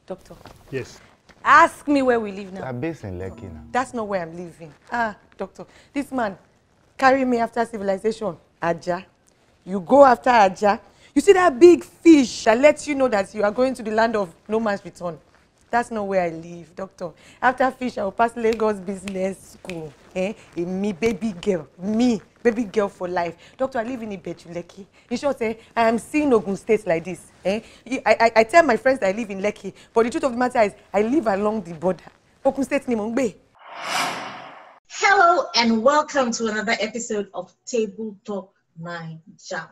Doctor. Yes. Ask me where we live now. I'm based in Lekki now. That's not where I'm living. Doctor, this man carry me after civilization. Aja. You go after Aja. You see that big fish that lets you know that you are going to the land of no man's return. That's not where I live, doctor. After fish, I will pass Lagos Business School. Me, baby girl for life. Doctor, I live in Lekki. In short, I am seeing Ogun State like this. I tell my friends that I live in Lekki, but the truth of the matter is, I live along the border. Ogun State ni Mongbe. Hello and welcome to another episode of Table Talk Naija.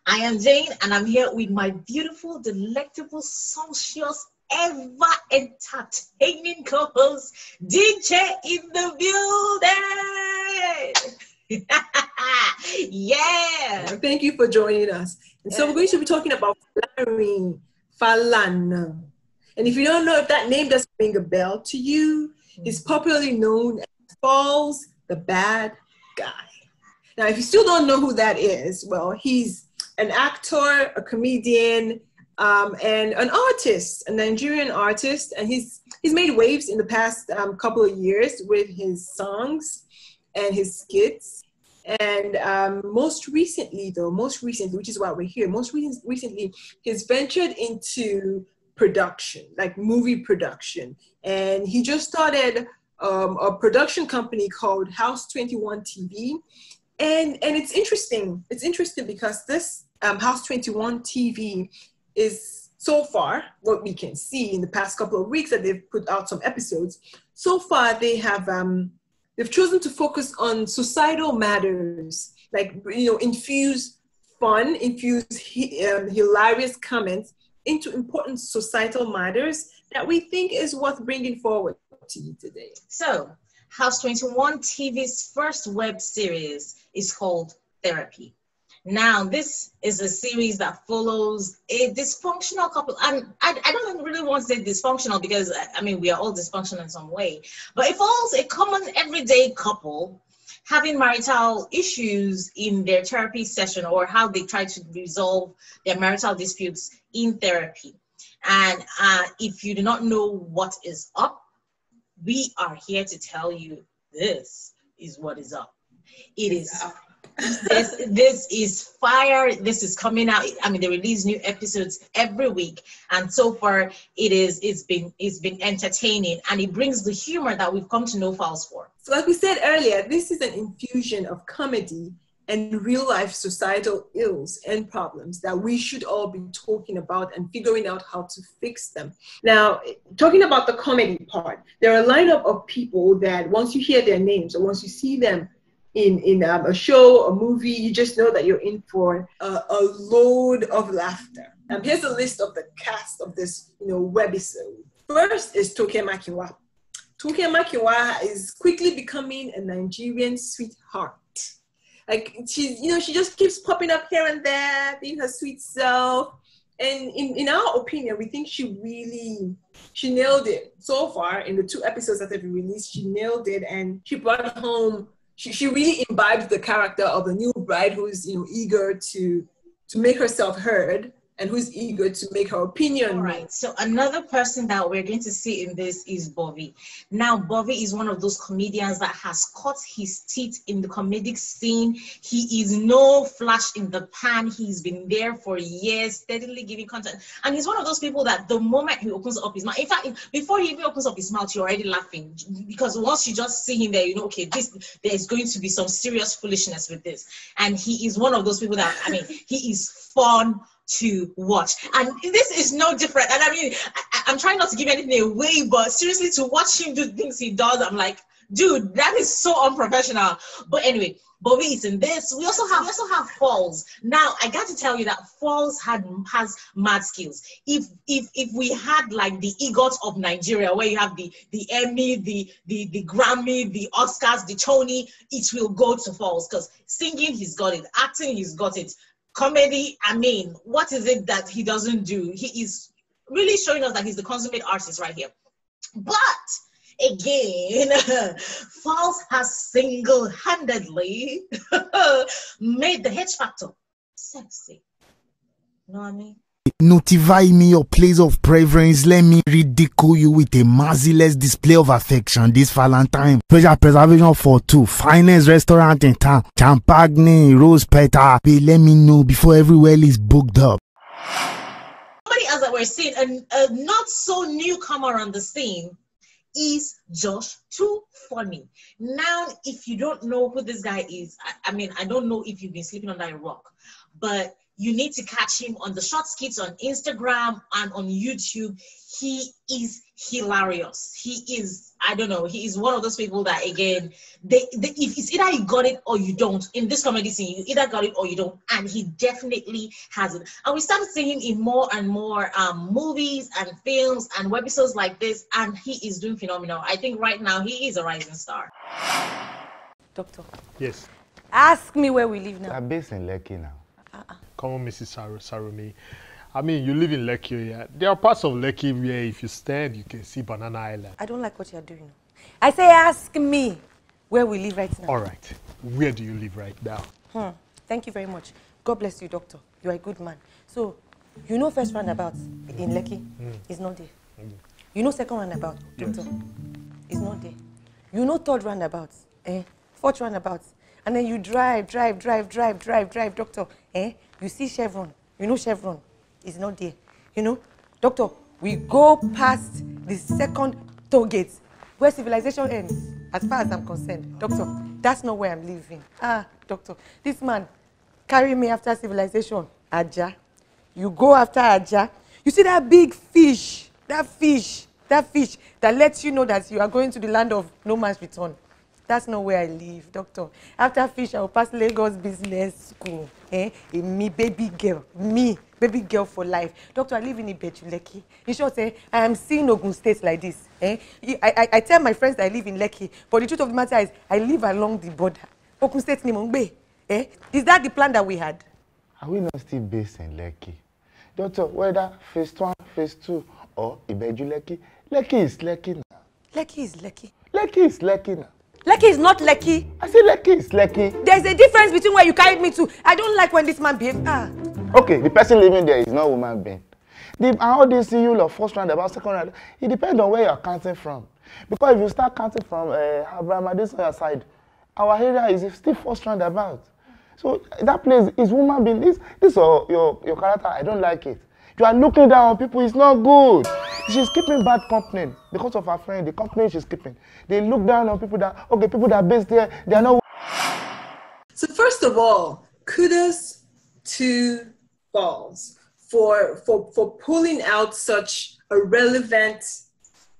I am Jane and I'm here with my beautiful, delectable, sumptuous, ever entertaining co-host, DJ in the building. Yeah. Thank you for joining us. And so we're going to be talking about Falana. And if you don't know if that name doesn't ring a bell to you, he's popularly known as Falz, the bad guy. Now, if you still don't know who that is, well, he's an actor, a comedian, and an artist, a Nigerian artist, and he's made waves in the past couple of years with his songs and his skits. And most recently, which is why we're here, most recently, he's ventured into production, like movie production. And he just started a production company called House 21 TV. And it's interesting. It's interesting because this House 21 TV is, so far, what we can see in the past couple of weeks that they've put out some episodes, so far they have they've chosen to focus on societal matters, like, infuse fun, infuse hilarious comments into important societal matters that we think is worth bringing forward to you today. So, House 21 TV's first web series is called Therapy. Now, this is a series that follows a dysfunctional couple. And I don't really want to say dysfunctional because, we are all dysfunctional in some way. But it follows a common everyday couple having marital issues in their therapy session, or how they try to resolve their marital disputes in therapy. And if you do not know what is up, we are here to tell you this is what is up. It is up. This is fire. This is coming out. They release new episodes every week, and so far it's been entertaining, and it brings the humor that we've come to know Falz for. So, like we said earlier, this is an infusion of comedy and real life societal ills and problems that we should all be talking about and figuring out how to fix them. Now, talking about the comedy part, there are a lineup of people that once you hear their names or once you see them in a show, a movie, you just know that you're in for a load of laughter. Here's a list of the cast of this webisode. First is Toke Makinwa. Toke Makinwa is quickly becoming a Nigerian sweetheart. Like, she just keeps popping up here and there, being her sweet self. And in our opinion, we think she nailed it. So far, in the 2 episodes that have been released, she nailed it, and she brought home. She really imbibed the character of the new bride who's eager to make herself heard and who's eager to make her opinion. All right. So another person that we're going to see in this is Bobby. Now, Bobby is one of those comedians that has cut his teeth in the comedic scene. He is no flash in the pan. He's been there for years, steadily giving content. And he's one of those people that the moment he opens up his mouth, in fact, before he even opens up his mouth, you're already laughing. Because once you just see him there, there's going to be some serious foolishness with this. And he is one of those people that, he is fun to watch, and this is no different. And I'm trying not to give anything away, but seriously, to watch him do things he does, I'm like, dude, that is so unprofessional. But anyway, Bobby is in this. We also have Falz. Now, I got to tell you that Falz has mad skills. If we had like the EGOT of Nigeria, where you have the Emmy, the Grammy, the Oscars, the Tony, it will go to Falz, because singing, he's got it. Acting, he's got it. Comedy, what is it that he doesn't do? He is really showing us that he's the consummate artist right here. But again, Falz has single-handedly made the H factor sexy. You know what I mean? Notify me your place of preference. Let me ridicule you with a merciless display of affection this Valentine. Special preservation for two. Finest restaurant in town. Champagne, rose petal. Babe, let me know before everywhere is booked up. Somebody else that we're seeing, a not so newcomer on the scene, is Josh Too Funny. Now, if you don't know who this guy is, I mean, I don't know if you've been sleeping under a rock, but you need to catch him on the short skits on Instagram and on YouTube. He is hilarious. He is, I don't know, he is one of those people that, again, if it's either you got it or you don't. In this comedy scene, you either got it or you don't. And he definitely has it. And we start seeing him in more and more movies and films and webisodes like this. And he is doing phenomenal. I think right now he is a rising star. Doctor. Yes. Ask me where we live now. I'm based in Lekki now. Come on, Mrs. Sarumi. I mean, you live in Lekki, yeah. There are parts of Lekki where if you stand, you can see Banana Island. I don't like what you're doing. I say ask me where we live right now. All right. Where do you live right now? Thank you very much. God bless you, doctor. You are a good man. So, you know first roundabout in Lekki? It's not there. You know second roundabout, doctor? Yes. It's not there. You know third roundabout, fourth roundabout. And then you drive, doctor. You see Chevron. You know Chevron is not there. You know, doctor, we go past the second toll gate where civilization ends, as far as I'm concerned. Doctor, that's not where I'm living. Doctor, this man carry me after civilization, Aja. You go after Aja. You see that big fish, that fish that lets you know that you are going to the land of no man's return. That's not where I live, doctor. After fish, I will pass Lagos Business School. Me, baby girl for life. Doctor, I live in Lekki. In short, I am seeing Ogun State like this. I tell my friends that I live in Lekki, but the truth of the matter is, I live along the border. Ogun State ni Mongbe. Is that the plan that we had? Are we not still based in Lekki? Doctor, whether phase 1, phase 2, or Ibeju Lekki, Lekki is Lekki now. Lekki is Lekki. Lekki is Lekki now. Lekki is not Lekki. I say Lekki is Lekki. There's a difference between where you carried me to. I don't like when this man behaves. Okay, the person living there is not woman being. And all this you of first round about second round, it depends on where you're counting from. Because if you start counting from Abraham, this on your side, our area is still first round about. So that place is woman being. This your character, I don't like it. You are looking down on people, it's not good. She's keeping bad company because of her friend, the company she's keeping. They look down on people that, okay, people that are based there, they are not. So first of all, kudos to Falz for pulling out such a relevant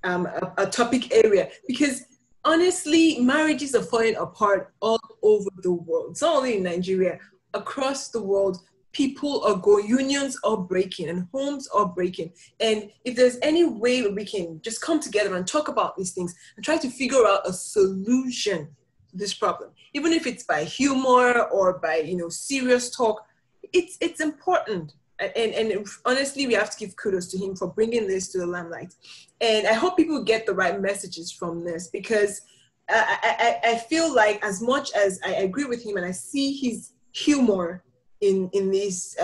a topic area, because honestly, marriages are falling apart all over the world. It's not only in Nigeria, across the world. People are going, unions are breaking and homes are breaking. And if there's any way we can just come together and talk about these things and try to figure out a solution to this problem, even if it's by humor or by, serious talk, it's important. And honestly, we have to give kudos to him for bringing this to the limelight. And I hope people get the right messages from this, because I feel like, as much as I agree with him and I see his humor in these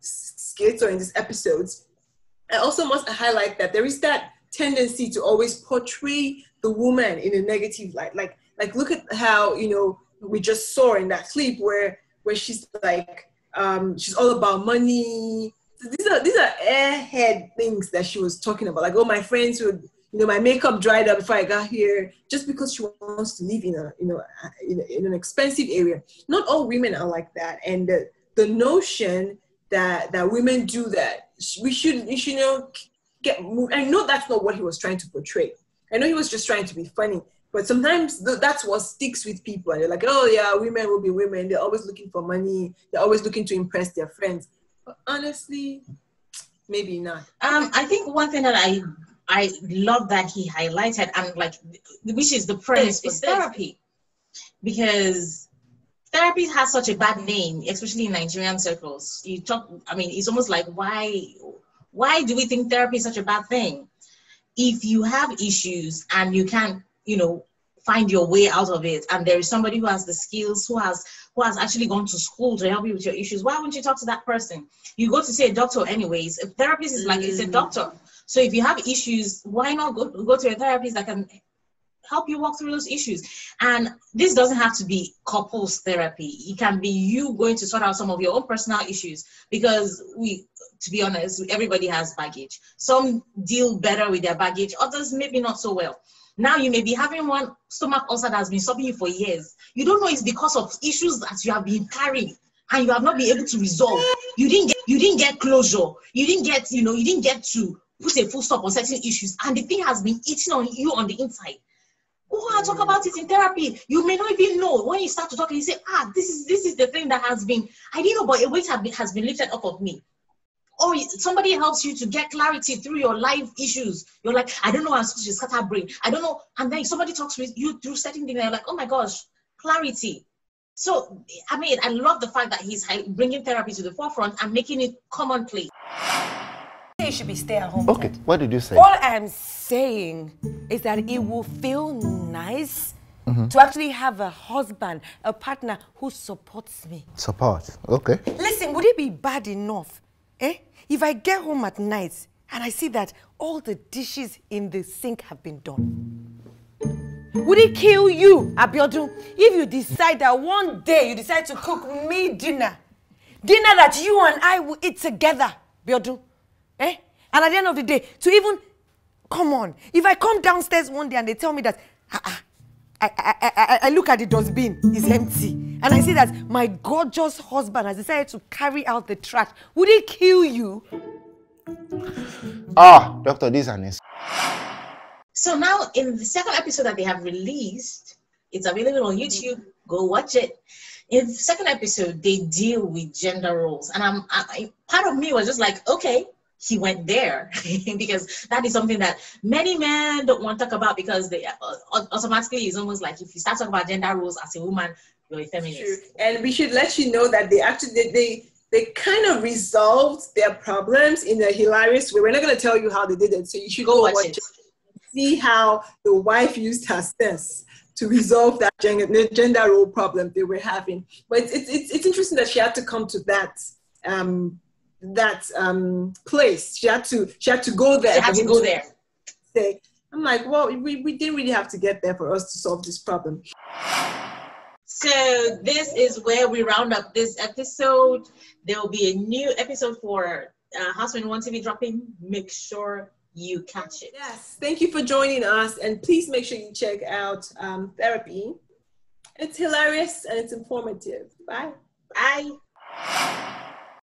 skits or in these episodes, I also must highlight that there is that tendency to always portray the woman in a negative light. Like look at how, we just saw in that clip where she's like, she's all about money. These are airhead things that she was talking about. Like, oh, my friends would, my makeup dried up before I got here, just because she wants to live in an expensive area. Not all women are like that. And the notion that women do that, we should get moved. I know that's not what he was trying to portray. I know he was just trying to be funny, but sometimes that's what sticks with people. And they're like, oh yeah, women will be women. They're always looking for money. They're always looking to impress their friends. But honestly, maybe not. I think one thing that I love that he highlighted, and which is the premise, is therapy. Because therapy has such a bad name, especially in Nigerian circles. It's almost like, why do we think therapy is such a bad thing? If you have issues and you can't, find your way out of it, and there is somebody who has the skills, who has actually gone to school to help you with your issues, why wouldn't you talk to that person? You go to see a doctor anyways. A therapist is like, it's a doctor. So if you have issues, why not go to a therapist that can help you walk through those issues? And this doesn't have to be couples therapy. It can be you going to sort out some of your own personal issues, because to be honest, everybody has baggage. Some deal better with their baggage, others maybe not so well. Now you may be having one stomach ulcer that has been stopping you for years. You don't know it's because of issues that you have been carrying and you have not been able to resolve. You didn't get closure. You didn't get to put a full stop on certain issues, and the thing has been eating on you on the inside. Go and talk about it in therapy. You may not even know. When you start to talk, you say, this is the thing that has been, I didn't know, but a weight has been lifted off of me. Or somebody helps you to get clarity through your life issues. You're like, I don't know how I'm supposed to scatter brain. I don't know. And then somebody talks with you through certain things, and you're like, oh my gosh, clarity. So, I mean, I love the fact that he's bringing therapy to the forefront and making it commonplace. You should be stay-at-home. Okay, what did you say? All I'm saying is that it will feel nice to actually have a husband, a partner who supports me. Support, okay. Listen, would it be bad enough, if I get home at night and I see that all the dishes in the sink have been done? Would it kill you, Abiodun, if you decide that one day you decide to cook me dinner that you and I will eat together, Abiodun? And at the end of the day, to even, come on, if I come downstairs one day and they tell me that, I look at the dustbin, it's empty, and I see that my gorgeous husband has decided to carry out the trash, would it kill you? Doctor, this is an issue. So now in the second episode that they have released, it's available on YouTube, go watch it. In the second episode, they deal with gender roles. And part of me was just like, okay, he went there because that is something that many men don't want to talk about, because they automatically it's almost like if you start talking about gender roles as a woman, you're a feminist. True. And we should let you know that they kind of resolved their problems in a hilarious way. We're not going to tell you how they did it, so you should go watch it. See how the wife used her sense to resolve that gender role problem they were having. But it's interesting that she had to come to that place. She had to go there. She had to go there. I'm like, well, we didn't really have to get there for us to solve this problem. So this is where we round up this episode. There will be a new episode for House 21 TV dropping. Make sure you catch it. Yes, thank you for joining us, and please make sure you check out Therapy. It's hilarious and it's informative. Bye. Bye.